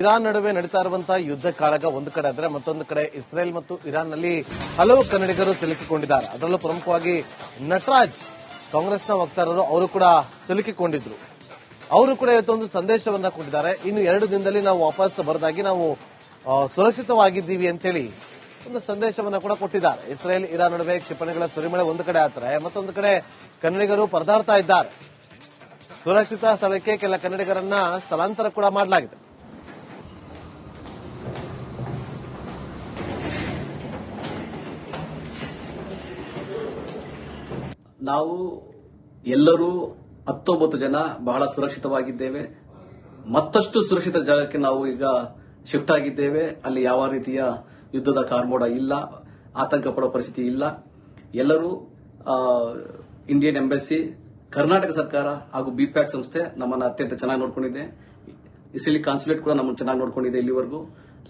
Iran ನಡುವೆ ನಡೀತಾ ಇರುವಂತಹ ಯುದ್ಧ ಕಾಳಗ ಒಂದು ಕಡೆ ಆದರೆ ಮತ್ತೊಂದು ಕಡೆ ಇಸ್ರೇಲ್ ಮತ್ತು ಇರಾನ್ನಲ್ಲಿ ಹಲವು ಕನ್ನಡಿಗರು ಸಿಲುಕಿಕೊಂಡಿದ್ದಾರೆ. ಅದರಲ್ಲೂ ಪ್ರಮುಖವಾಗಿ ನಟರಾಜ್ ಕಾಂಗ್ರೆಸ್ನ ವಕ್ತಾರರು ಅವರು ಕೂಡ ಸಿಲುಕಿಕೊಂಡಿದ್ರು. ಅವರು ಕೂಡ ಇವತ್ತೊಂದು ಸಂದೇಶವನ್ನ ಕೊಟ್ಟಿದ್ದಾರೆ. ಇನ್ನು 2 ದಿನದಲ್ಲಿ ನಾವು ವಾಪಸ್ ಬರದಾಗಿ ನಾವು ಸುರಕ್ಷಿತವಾಗಿದ್ದೀವಿ ಅಂತೇಳಿ ಒಂದು ಸಂದೇಶವನ್ನ ಕೂಡ ಕೊಟ್ಟಿದ್ದಾರೆ. ಇಸ್ರೇಲ್ ಇರಾನ್ ನಡುವೆ ಕ್ಷಿಪಣಿಗಳ ಸುರಿಮಳೆ ಒಂದು ಕಡೆ ಆದರೆ ಮತ್ತೊಂದು ಕಡೆ ಕನ್ನಡಿಗರು ಪರದಾಡ್ತಾ ಇದ್ದಾರೆ. ಸುರಕ್ಷಿತ ಸ್ಥಳಕ್ಕೆ ಕೆಲ ಕನ್ನಡಿಗರನ್ನ ಸ್ಥಳಾಂತರ ಕೂಡ ಮಾಡಲಾಗಿದೆ. ನಾವು ಎಲ್ಲರೂ 19 ಜನ ಬಹಳ ಸುರಕ್ಷಿತವಾಗಿದ್ದೇವೆ. ಮತ್ತಷ್ಟು ಸುರಕ್ಷಿತ ಜಾಗಕ್ಕೆ ನಾವು ಈಗ ಶಿಫ್ಟ್ ಆಗಿದ್ದೇವೆ. ಅಲ್ಲಿ ಯಾವ ರೀತಿಯ ಯುದ್ಧದ ಕಾರ್ಮೋಡ ಇಲ್ಲ, ಆತಂಕ ಪಡೋ ಪರಿಸ್ಥಿತಿ ಇಲ್ಲ. ಎಲ್ಲರೂ ಇಂಡಿಯನ್ ಎಂಬಸಿ, ಕರ್ನಾಟಕ ಸರ್ಕಾರ ಹಾಗೂ ಬಿಪ್ಯಾಕ್ ಸಂಸ್ಥೆ ನಮ್ಮನ್ನು ಅತ್ಯಂತ ಚೆನ್ನಾಗಿ ನೋಡ್ಕೊಂಡಿದೆ. ಇಸ್ರೇಲಿ ಕಾನ್ಸುಲೇಟ್ ಕೂಡ ನಮ್ಮನ್ನು ಚೆನ್ನಾಗಿ ನೋಡ್ಕೊಂಡಿದೆ ಇಲ್ಲಿವರೆಗೂ.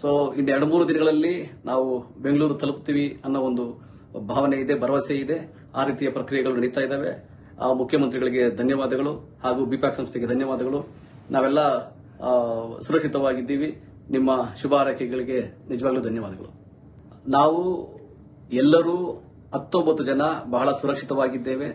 ಸೊ ಇನ್ನು 2-3 ದಿನಗಳಲ್ಲಿ ನಾವು ಬೆಂಗಳೂರು ತಲುಪ್ತೀವಿ ಅನ್ನೋ ಒಂದು ಭಾವನೆ ಇದೆ, ಭರವಸೆ ಇದೆ. ಆ ರೀತಿಯ ಪ್ರಕ್ರಿಯೆಗಳು ನಡೀತಾ ಇದ್ದಾವೆ. ಮುಖ್ಯಮಂತ್ರಿಗಳಿಗೆ ಧನ್ಯವಾದಗಳು ಹಾಗೂ ಬಿಪ್ಯಾಕ್ ಸಂಸ್ಥೆಗೆ ಧನ್ಯವಾದಗಳು. ನಾವೆಲ್ಲ ಸುರಕ್ಷಿತವಾಗಿದ್ದೀವಿ. ನಿಮ್ಮ ಶುಭ ಹಾರೈಕೆಗಳಿಗೆ ನಿಜವಾಗ್ಲೂ ಧನ್ಯವಾದಗಳು. ನಾವು ಎಲ್ಲರೂ 19 ಜನ ಬಹಳ ಸುರಕ್ಷಿತವಾಗಿದ್ದೇವೆ.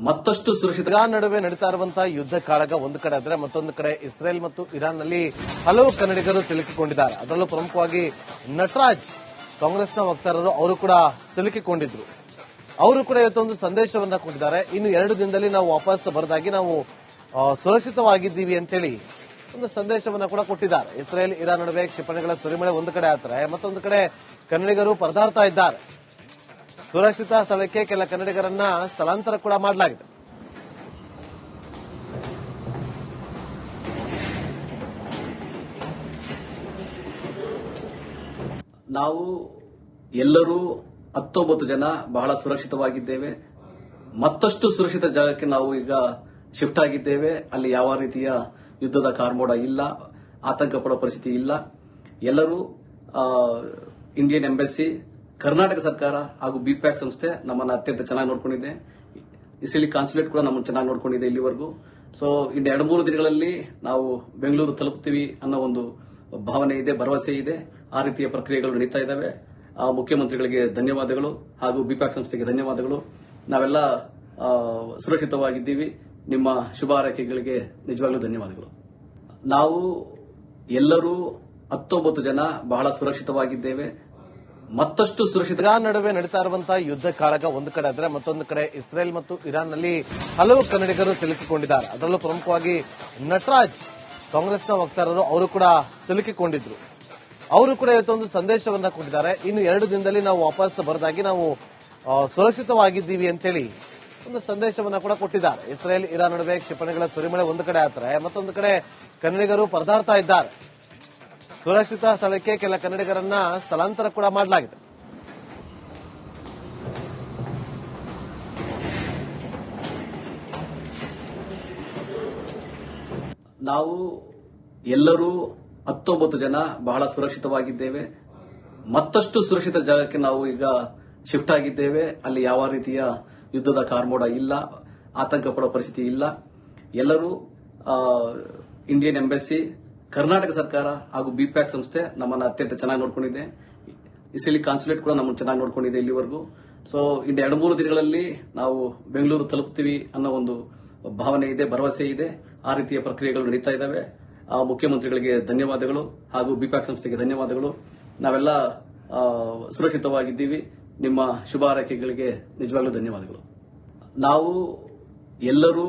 ಮತ್ತಷ್ಟು ಸುರಕ್ಷಿತ. ಇರಾನ್ ನಡುವೆ ನಡೀತಾ ಇರುವಂತಹ ಯುದ್ಧ ಕಾಳಗ ಒಂದು ಕಡೆ ಆದರೆ ಮತ್ತೊಂದು ಕಡೆ ಇಸ್ರೇಲ್ ಮತ್ತು ಇರಾನ್ನಲ್ಲಿ ಹಲವು ಕನ್ನಡಿಗರು ಸಿಲುಕಿಕೊಂಡಿದ್ದಾರೆ. ಅದರಲ್ಲೂ ಪ್ರಮುಖವಾಗಿ ನಟರಾಜ್ ಕಾಂಗ್ರೆಸ್ನ ವಕ್ತಾರರು ಅವರು ಕೂಡ ಸಿಲುಕಿಕೊಂಡಿದ್ರು. ಅವರು ಕೂಡ ಇವತ್ತೊಂದು ಸಂದೇಶವನ್ನ ಕೊಟ್ಟಿದ್ದಾರೆ. ಇನ್ನು 2 ದಿನದಲ್ಲಿ ನಾವು ವಾಪಸ್ ಬರದಾಗಿ ನಾವು ಸುರಕ್ಷಿತವಾಗಿದ್ದೀವಿ ಅಂತೇಳಿ ಒಂದು ಸಂದೇಶವನ್ನ ಕೂಡ ಕೊಟ್ಟಿದ್ದಾರೆ. ಇಸ್ರೇಲ್ ಇರಾನ್ ನಡುವೆ ಕ್ಷಿಪಣಿಗಳ ಸುರಿಮಳೆ ಒಂದು ಕಡೆ ಆದರೆ ಮತ್ತೊಂದು ಕಡೆ ಕನ್ನಡಿಗರು ಪರದಾಡ್ತಾ ಇದ್ದಾರೆ. ಸುರಕ್ಷಿತ ಸ್ಥಳಕ್ಕೆ ಕೆಲ ಕನ್ನಡಿಗರನ್ನ ಸ್ಥಳಾಂತರ ಕೂಡ ಮಾಡಲಾಗಿದೆ. ನಾವು ಎಲ್ಲರೂ 19 ಜನ ಬಹಳ ಸುರಕ್ಷಿತವಾಗಿದ್ದೇವೆ. ಮತ್ತಷ್ಟು ಸುರಕ್ಷಿತ ಜಾಗಕ್ಕೆ ನಾವು ಈಗ ಶಿಫ್ಟ್ ಆಗಿದ್ದೇವೆ. ಅಲ್ಲಿ ಯಾವ ರೀತಿಯ ಯುದ್ಧದ ಕಾರ್ಮೋಡ ಇಲ್ಲ, ಆತಂಕ ಪಡೋ ಪರಿಸ್ಥಿತಿ ಇಲ್ಲ. ಎಲ್ಲರೂ ಇಂಡಿಯನ್ ಎಂಬಸಿ, ಕರ್ನಾಟಕ ಸರ್ಕಾರ ಹಾಗೂ ಬಿಪ್ಯಾಕ್ ಸಂಸ್ಥೆ ನಮ್ಮನ್ನು ಅತ್ಯಂತ ಚೆನ್ನಾಗಿ ನೋಡ್ಕೊಂಡಿದೆ. ಇಸ್ರೇಲಿ ಕಾನ್ಸುಲೇಟ್ ಕೂಡ ನಮ್ಮನ್ನು ಚೆನ್ನಾಗಿ ನೋಡ್ಕೊಂಡಿದೆ ಇಲ್ಲಿವರೆಗೂ. ಸೊ ಇನ್ನು 2-3 ದಿನಗಳಲ್ಲಿ ನಾವು ಬೆಂಗಳೂರು ತಲುಪ್ತೀವಿ ಅನ್ನೋ ಒಂದು ಭಾವನೆ ಇದೆ, ಭರವಸೆ ಇದೆ. ಆ ರೀತಿಯ ಪ್ರಕ್ರಿಯೆಗಳು ನಡೀತಾ ಇದ್ದಾವೆ. ಮುಖ್ಯಮಂತ್ರಿಗಳಿಗೆ ಧನ್ಯವಾದಗಳು ಹಾಗೂ ಬಿಪ್ಯಾಕ್ ಸಂಸ್ಥೆಗೆ ಧನ್ಯವಾದಗಳು. ನಾವೆಲ್ಲ ಸುರಕ್ಷಿತವಾಗಿದ್ದೀವಿ. ನಿಮ್ಮ ಶುಭ ಹಾರೈಕೆಗಳಿಗೆ ನಿಜವಾಗ್ಲೂ ಧನ್ಯವಾದಗಳು. ನಾವು ಎಲ್ಲರೂ 19 ಜನ ಬಹಳ ಸುರಕ್ಷಿತವಾಗಿದ್ದೇವೆ. ಮತ್ತಷ್ಟು ಸುರಕ್ಷಿತ. ಇರಾನ್ ನಡುವೆ ನಡೀತಾ ಇರುವಂತಹ ಯುದ್ಧ ಕಾಳಗ ಒಂದು ಕಡೆ ಆದರೆ ಮತ್ತೊಂದು ಕಡೆ ಇಸ್ರೇಲ್ ಮತ್ತು ಇರಾನ್ನಲ್ಲಿ ಹಲವು ಕನ್ನಡಿಗರು ಸಿಲುಕಿಕೊಂಡಿದ್ದಾರೆ. ಅದರಲ್ಲೂ ಪ್ರಮುಖವಾಗಿ ನಟರಾಜ್ ಕಾಂಗ್ರೆಸ್ನ ವಕ್ತಾರರು ಅವರು ಕೂಡ ಸಿಲುಕಿಕೊಂಡಿದ್ರು. ಅವರು ಕೂಡ ಇವತ್ತೊಂದು ಸಂದೇಶವನ್ನ ಕೊಟ್ಟಿದ್ದಾರೆ. ಇನ್ನು 2 ದಿನದಲ್ಲಿ ನಾವು ವಾಪಸ್ ಬರದಾಗಿ ನಾವು ಸುರಕ್ಷಿತವಾಗಿದ್ದೀವಿ ಅಂತೇಳಿ ಒಂದು ಸಂದೇಶವನ್ನ ಕೂಡ ಕೊಟ್ಟಿದ್ದಾರೆ. ಇಸ್ರೇಲ್ ಇರಾನ್ ನಡುವೆ ಕ್ಷಿಪಣಿಗಳ ಸುರಿಮಳೆ ಒಂದು ಕಡೆ ಆದರೆ ಮತ್ತೊಂದು ಕಡೆ ಕನ್ನಡಿಗರು ಪರದಾಡ್ತಾ ಇದ್ದಾರೆ. ಸುರಕ್ಷಿತ ಸ್ಥಳಕ್ಕೆ ಕೆಲ ಕನ್ನಡಿಗರನ್ನ ಸ್ಥಳಾಂತರ ಕೂಡ ಮಾಡಲಾಗಿದೆ. ನಾವು ಎಲ್ಲರೂ 19 ಜನ ಬಹಳ ಸುರಕ್ಷಿತವಾಗಿದ್ದೇವೆ. ಮತ್ತಷ್ಟು ಸುರಕ್ಷಿತ ಜಾಗಕ್ಕೆ ನಾವು ಈಗ ಶಿಫ್ಟ್ ಆಗಿದ್ದೇವೆ. ಅಲ್ಲಿ ಯಾವ ರೀತಿಯ ಯುದ್ಧದ ಕಾರ್ಮೋಡ ಇಲ್ಲ, ಆತಂಕ ಪಡೋ ಪರಿಸ್ಥಿತಿ ಇಲ್ಲ. ಎಲ್ಲರೂ ಇಂಡಿಯನ್ ಎಂಬಸಿ, ಕರ್ನಾಟಕ ಸರ್ಕಾರ ಹಾಗೂ ಬಿಪ್ಯಾಕ್ ಸಂಸ್ಥೆ ನಮ್ಮನ್ನು ಅತ್ಯಂತ ಚೆನ್ನಾಗಿ ನೋಡ್ಕೊಂಡಿದೆ. ಇಸ್ರೇಲಿ ಕಾನ್ಸುಲೇಟ್ ಕೂಡ ನಮ್ಮನ್ನು ಚೆನ್ನಾಗಿ ನೋಡ್ಕೊಂಡಿದೆ ಇಲ್ಲಿವರೆಗೂ. ಸೊ ಇನ್ನು 2-3 ದಿನಗಳಲ್ಲಿ ನಾವು ಬೆಂಗಳೂರು ತಲುಪ್ತೀವಿ ಅನ್ನೋ ಒಂದು ಭಾವನೆ ಇದೆ, ಭರವಸೆ ಇದೆ. ಆ ರೀತಿಯ ಪ್ರಕ್ರಿಯೆಗಳು ನಡೀತಾ ಇದ್ದಾವೆ. ಮುಖ್ಯಮಂತ್ರಿಗಳಿಗೆ ಧನ್ಯವಾದಗಳು ಹಾಗೂ ಬಿಪ್ಯಾಕ್ ಸಂಸ್ಥೆಗೆ ಧನ್ಯವಾದಗಳು. ನಾವೆಲ್ಲ ಸುರಕ್ಷಿತವಾಗಿದ್ದೀವಿ. ನಿಮ್ಮ ಶುಭ ಹಾರೈಕೆಗಳಿಗೆ ನಿಜವಾಗ್ಲೂ ಧನ್ಯವಾದಗಳು. ನಾವು ಎಲ್ಲರೂ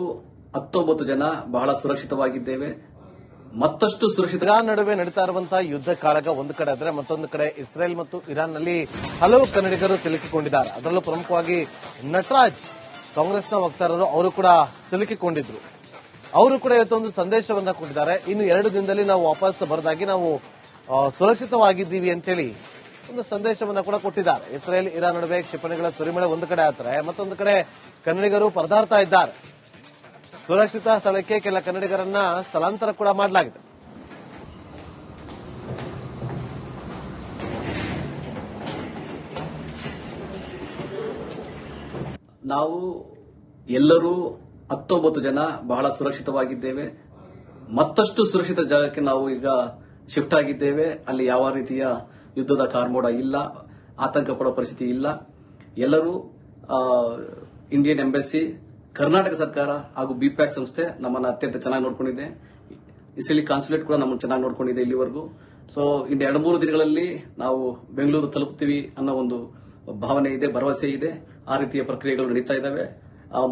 19 ಜನ ಬಹಳ ಸುರಕ್ಷಿತವಾಗಿದ್ದೇವೆ. ಮತ್ತಷ್ಟು ಸುರಕ್ಷಿತ. ಇರಾನ್ ನಡುವೆ ನಡೀತಾ ಇರುವಂತಹ ಯುದ್ಧ ಕಾಳಗ ಒಂದು ಕಡೆ ಆದರೆ ಮತ್ತೊಂದು ಕಡೆ ಇಸ್ರೇಲ್ ಮತ್ತು ಇರಾನ್ನಲ್ಲಿ ಹಲವು ಕನ್ನಡಿಗರು ಸಿಲುಕಿಕೊಂಡಿದ್ದಾರೆ. ಅದರಲ್ಲೂ ಪ್ರಮುಖವಾಗಿ ನಟರಾಜ್ ಕಾಂಗ್ರೆಸ್ನ ವಕ್ತಾರರು ಅವರು ಕೂಡ ಸಿಲುಕಿಕೊಂಡಿದ್ರು. ಅವರು ಕೂಡ ಇವತ್ತೊಂದು ಸಂದೇಶವನ್ನ ಕೊಟ್ಟಿದ್ದಾರೆ. ಇನ್ನು 2 ದಿನದಲ್ಲಿ ನಾವು ವಾಪಸ್ ಬರದಾಗಿ ನಾವು ಸುರಕ್ಷಿತವಾಗಿದ್ದೀವಿ ಅಂತೇಳಿ ಒಂದು ಸಂದೇಶವನ್ನ ಕೂಡ ಕೊಟ್ಟಿದ್ದಾರೆ. ಇಸ್ರೇಲ್ ಇರಾನ್ ನಡುವೆ ಕ್ಷಿಪಣಿಗಳ ಸುರಿಮಳೆ ಒಂದು ಕಡೆ ಆದರೆ ಮತ್ತೊಂದು ಕಡೆ ಕನ್ನಡಿಗರು ಪರದಾಡ್ತಾ ಇದ್ದಾರೆ. ಸುರಕ್ಷಿತ ಸ್ಥಳಕ್ಕೆ ಕೆಲ ಕನ್ನಡಿಗರನ್ನ ಸ್ಥಳಾಂತರ ಕೂಡ ಮಾಡಲಾಗಿದೆ. ನಾವು ಎಲ್ಲರೂ 19 ಜನ ಬಹಳ ಸುರಕ್ಷಿತವಾಗಿದ್ದೇವೆ. ಮತ್ತಷ್ಟು ಸುರಕ್ಷಿತ ಜಾಗಕ್ಕೆ ನಾವು ಈಗ ಶಿಫ್ಟ್ ಆಗಿದ್ದೇವೆ. ಅಲ್ಲಿ ಯಾವ ರೀತಿಯ ಯುದ್ಧದ ಕಾರ್ಮೋಡ ಇಲ್ಲ, ಆತಂಕ ಪಡೋ ಪರಿಸ್ಥಿತಿ ಇಲ್ಲ. ಎಲ್ಲರೂ ಇಂಡಿಯನ್ ಎಂಬಸಿ, ಕರ್ನಾಟಕ ಸರ್ಕಾರ ಹಾಗೂ ಬಿಪ್ಯಾಕ್ ಸಂಸ್ಥೆ ನಮ್ಮನ್ನು ಅತ್ಯಂತ ಚೆನ್ನಾಗಿ ನೋಡ್ಕೊಂಡಿದೆ. ಇಸ್ರೇಲಿ ಕಾನ್ಸುಲೇಟ್ ಕೂಡ ನಮ್ಮನ್ನು ಚೆನ್ನಾಗಿ ನೋಡ್ಕೊಂಡಿದೆ ಇಲ್ಲಿವರೆಗೂ. ಸೊ ಇನ್ನು 2-3 ದಿನಗಳಲ್ಲಿ ನಾವು ಬೆಂಗಳೂರು ತಲುಪ್ತೀವಿ ಅನ್ನೋ ಒಂದು ಭಾವನೆ ಇದೆ, ಭರವಸೆ ಇದೆ. ಆ ರೀತಿಯ ಪ್ರಕ್ರಿಯೆಗಳು ನಡೀತಾ ಇದ್ದಾವೆ.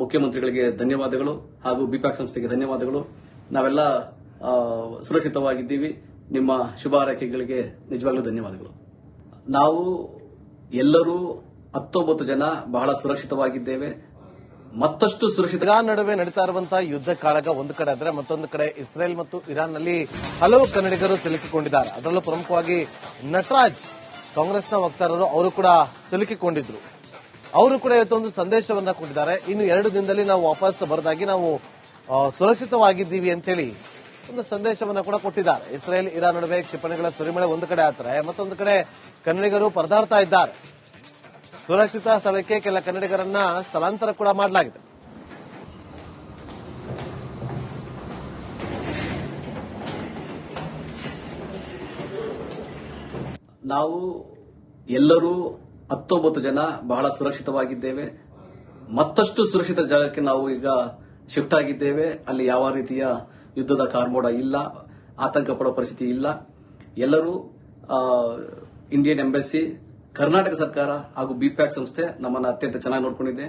ಮುಖ್ಯಮಂತ್ರಿಗಳಿಗೆ ಧನ್ಯವಾದಗಳು ಹಾಗೂ ಬಿಪ್ಯಾಕ್ ಸಂಸ್ಥೆಗೆ ಧನ್ಯವಾದಗಳು. ನಾವೆಲ್ಲ ಸುರಕ್ಷಿತವಾಗಿದ್ದೀವಿ. ನಿಮ್ಮ ಶುಭ ಹಾರೈಕೆಗಳಿಗೆ ನಿಜವಾಗ್ಲೂ ಧನ್ಯವಾದಗಳು. ನಾವು ಎಲ್ಲರೂ 19 ಜನ ಬಹಳ ಸುರಕ್ಷಿತವಾಗಿದ್ದೇವೆ. ಮತ್ತಷ್ಟು ಸುರಕ್ಷಿತ ಇರಾನ್ ನಡುವೆ ನಡೀತಾ ಇರುವಂತಹ ಯುದ್ಧ ಕಾಳಗ ಒಂದು ಕಡೆ ಆದರೆ ಮತ್ತೊಂದು ಕಡೆ ಇಸ್ರೇಲ್ ಮತ್ತು ಇರಾನ್ನಲ್ಲಿ ಹಲವು ಕನ್ನಡಿಗರು ಸಿಲುಕಿಕೊಂಡಿದ್ದಾರೆ. ಅದರಲ್ಲೂ ಪ್ರಮುಖವಾಗಿ ನಟರಾಜ್, ಕಾಂಗ್ರೆಸ್ನ ವಕ್ತಾರರು, ಅವರು ಕೂಡ ಸಿಲುಕಿಕೊಂಡಿದ್ರು. ಅವರು ಕೂಡ ಇವತ್ತೊಂದು ಸಂದೇಶವನ್ನ ಕೊಟ್ಟಿದ್ದಾರೆ. ಇನ್ನು 2 ದಿನದಲ್ಲಿ ನಾವು ವಾಪಸ್ ಬರದಾಗಿ ನಾವು ಸುರಕ್ಷಿತವಾಗಿದ್ದೀವಿ ಅಂತೇಳಿ ಒಂದು ಸಂದೇಶವನ್ನ ಕೂಡ ಕೊಟ್ಟಿದ್ದಾರೆ. ಇಸ್ರೇಲ್ ಇರಾನ್ ನಡುವೆ ಕ್ಷಿಪಣಿಗಳ ಸುರಿಮಳೆ ಒಂದು ಕಡೆ ಆದರೆ ಮತ್ತೊಂದು ಕಡೆ ಕನ್ನಡಿಗರು ಪರದಾಡ್ತಾ ಇದ್ದಾರೆ. ಸುರಕ್ಷಿತ ಸ್ಥಳಕ್ಕೆ ಕೆಲ ಕನ್ನಡಿಗರನ್ನ ಸ್ಥಳಾಂತರ ಕೂಡ ಮಾಡಲಾಗಿದೆ. ನಾವು ಎಲ್ಲರೂ 19 ಜನ ಬಹಳ ಸುರಕ್ಷಿತವಾಗಿದ್ದೇವೆ. ಮತ್ತಷ್ಟು ಸುರಕ್ಷಿತ ಜಾಗಕ್ಕೆ ನಾವು ಈಗ ಶಿಫ್ಟ್ ಆಗಿದ್ದೇವೆ. ಅಲ್ಲಿ ಯಾವ ರೀತಿಯ ಯುದ್ಧದ ಕಾರ್ಮೋಡ ಇಲ್ಲ, ಆತಂಕ ಪಡೋ ಪರಿಸ್ಥಿತಿ ಇಲ್ಲ. ಎಲ್ಲರೂ ಇಂಡಿಯನ್ ಎಂಬಸಿ, ಕರ್ನಾಟಕ ಸರ್ಕಾರ ಹಾಗೂ ಬಿಪ್ಯಾಕ್ ಸಂಸ್ಥೆ ನಮ್ಮನ್ನು ಅತ್ಯಂತ ಚೆನ್ನಾಗಿ ನೋಡ್ಕೊಂಡಿದೆ.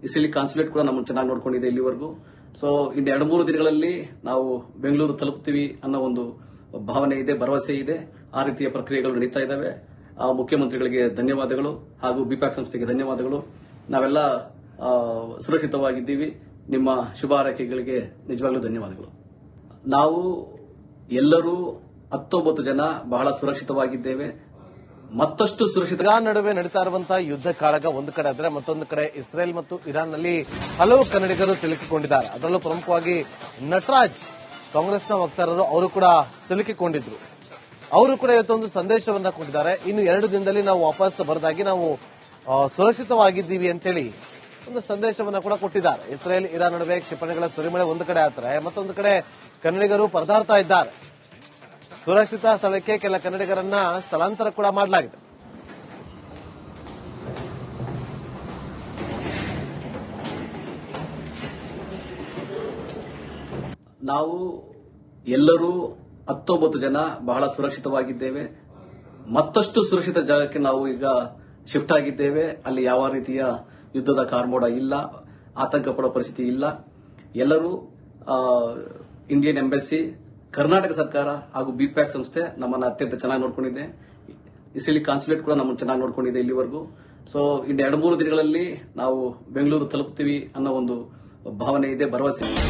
ಇಸ್ರೇಲಿ ಕಾನ್ಸುಲೇಟ್ ಕೂಡ ನಮ್ಮನ್ನು ಚೆನ್ನಾಗಿ ನೋಡ್ಕೊಂಡಿದೆ ಇಲ್ಲಿವರೆಗೂ. ಸೊ ಇನ್ನು 2-3 ದಿನಗಳಲ್ಲಿ ನಾವು ಬೆಂಗಳೂರು ತಲುಪ್ತೀವಿ ಅನ್ನೋ ಒಂದು ಭಾವನೆ ಇದೆ, ಭರವಸೆ ಇದೆ. ಆ ರೀತಿಯ ಪ್ರಕ್ರಿಯೆಗಳು ನಡೀತಾ ಇದ್ದಾವೆ. ಮುಖ್ಯಮಂತ್ರಿಗಳಿಗೆ ಧನ್ಯವಾದಗಳು ಹಾಗೂ ಬಿಪ್ಯಾಕ್ ಸಂಸ್ಥೆಗೆ ಧನ್ಯವಾದಗಳು. ನಾವೆಲ್ಲ ಸುರಕ್ಷಿತವಾಗಿದ್ದೀವಿ. ನಿಮ್ಮ ಶುಭ ಹಾರೈಕೆಗಳಿಗೆ ನಿಜವಾಗ್ಲೂ ಧನ್ಯವಾದಗಳು. ನಾವು ಎಲ್ಲರೂ 19 ಜನ ಬಹಳ ಸುರಕ್ಷಿತವಾಗಿದ್ದೇವೆ. ಮತ್ತಷ್ಟು ಸುರಕ್ಷಿತ ಇರಾನ್ ನಡುವೆ ನಡೀತಾ ಇರುವಂತಹ ಯುದ್ಧ ಕಾಳಗ ಒಂದು ಕಡೆ ಆದರೆ ಮತ್ತೊಂದು ಕಡೆ ಇಸ್ರೇಲ್ ಮತ್ತು ಇರಾನ್ನಲ್ಲಿ ಹಲವು ಕನ್ನಡಿಗರು ಸಿಲುಕಿಕೊಂಡಿದ್ದಾರೆ. ಅದರಲ್ಲೂ ಪ್ರಮುಖವಾಗಿ ನಟರಾಜ್, ಕಾಂಗ್ರೆಸ್ನ ವಕ್ತಾರರು, ಅವರು ಕೂಡ ಸಿಲುಕಿಕೊಂಡಿದ್ರು. ಅವರು ಕೂಡ ಇವತ್ತೊಂದು ಸಂದೇಶವನ್ನ ಕೊಟ್ಟಿದ್ದಾರೆ. ಇನ್ನು 2 ದಿನದಲ್ಲಿ ನಾವು ವಾಪಸ್ ಬರದಾಗಿ ನಾವು ಸುರಕ್ಷಿತವಾಗಿದ್ದೀವಿ ಅಂತೇಳಿ ಒಂದು ಸಂದೇಶವನ್ನ ಕೂಡ ಕೊಟ್ಟಿದ್ದಾರೆ. ಇಸ್ರೇಲ್ ಇರಾನ್ ನಡುವೆ ಕ್ಷಿಪಣಿಗಳ ಸುರಿಮಳೆ ಒಂದು ಕಡೆ ಆದರೆ ಮತ್ತೊಂದು ಕಡೆ ಕನ್ನಡಿಗರು ಪರದಾಡ್ತಾ ಇದ್ದಾರೆ. ಸುರಕ್ಷಿತ ಸ್ಥಳಕ್ಕೆ ಕೆಲ ಕನ್ನಡಿಗರನ್ನ ಸ್ಥಳಾಂತರ ಕೂಡ ಮಾಡಲಾಗಿದೆ. ನಾವು ಎಲ್ಲರೂ 19 ಜನ ಬಹಳ ಸುರಕ್ಷಿತವಾಗಿದ್ದೇವೆ. ಮತ್ತಷ್ಟು ಸುರಕ್ಷಿತ ಜಾಗಕ್ಕೆ ನಾವು ಈಗ ಶಿಫ್ಟ್ ಆಗಿದ್ದೇವೆ. ಅಲ್ಲಿ ಯಾವ ರೀತಿಯ ಯುದ್ಧದ ಕಾರ್ಮೋಡ ಇಲ್ಲ, ಆತಂಕ ಪಡೋ ಪರಿಸ್ಥಿತಿ ಇಲ್ಲ. ಎಲ್ಲರೂ ಇಂಡಿಯನ್ ಎಂಬಸಿ, ಕರ್ನಾಟಕ ಸರ್ಕಾರ ಹಾಗೂ ಬಿಪ್ಯಾಕ್ ಸಂಸ್ಥೆ ನಮ್ಮನ್ನು ಅತ್ಯಂತ ಚೆನ್ನಾಗಿ ನೋಡ್ಕೊಂಡಿದೆ. ಇಸ್ರೇಲಿ ಕಾನ್ಸುಲೇಟ್ ಕೂಡ ನಮ್ಮನ್ನು ಚೆನ್ನಾಗಿ ನೋಡ್ಕೊಂಡಿದೆ ಇಲ್ಲಿವರೆಗೂ. ಸೊ ಇನ್ನು 2-3 ದಿನಗಳಲ್ಲಿ ನಾವು ಬೆಂಗಳೂರು ತಲುಪ್ತೀವಿ ಅನ್ನೋ ಒಂದು ಭಾವನೆ ಇದೆ, ಭರವಸೆ ಇದೆ.